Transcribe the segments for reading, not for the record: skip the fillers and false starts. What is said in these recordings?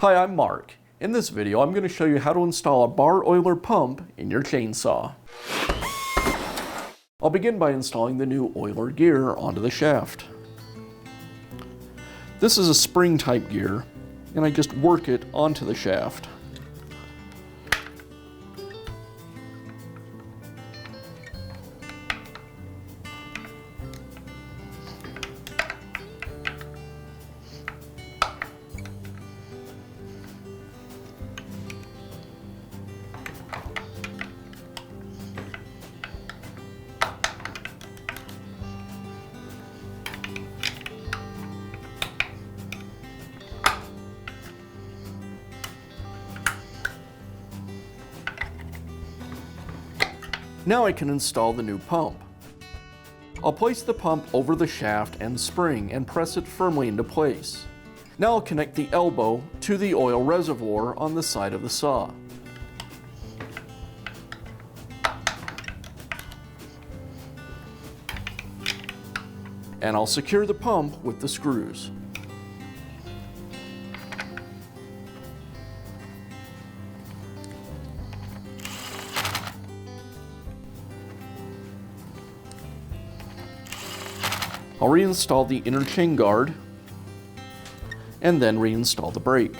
Hi, I'm Mark. In this video, I'm going to show you how to install a bar oiler pump in your chainsaw. I'll begin by installing the new oiler gear onto the shaft. This is a spring type gear, and I just work it onto the shaft. Now I can install the new pump. I'll place the pump over the shaft and spring and press it firmly into place. Now I'll connect the elbow to the oil reservoir on the side of the saw. And I'll secure the pump with the screws. I'll reinstall the inner chain guard and then reinstall the brake.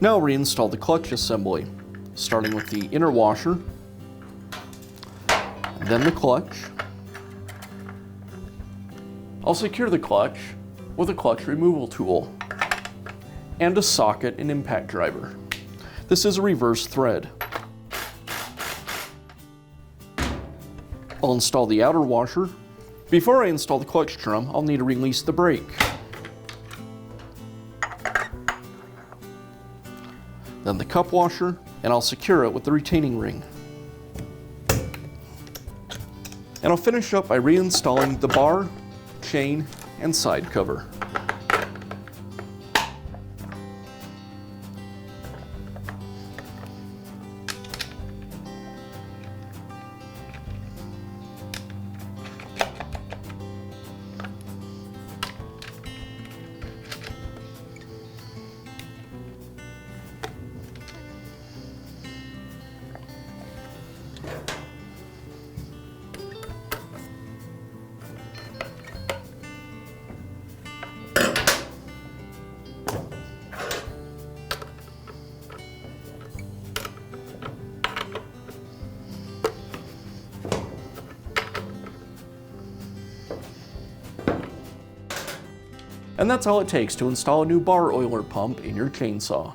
Now reinstall the clutch assembly, starting with the inner washer, then the clutch. I'll secure the clutch with a clutch removal tool and a socket and impact driver. This is a reverse thread. I'll install the outer washer. Before I install the clutch drum, I'll need to release the brake. Then the cup washer, and I'll secure it with the retaining ring. And I'll finish up by reinstalling the bar, chain, and side cover. And that's all it takes to install a new bar oiler pump in your chainsaw.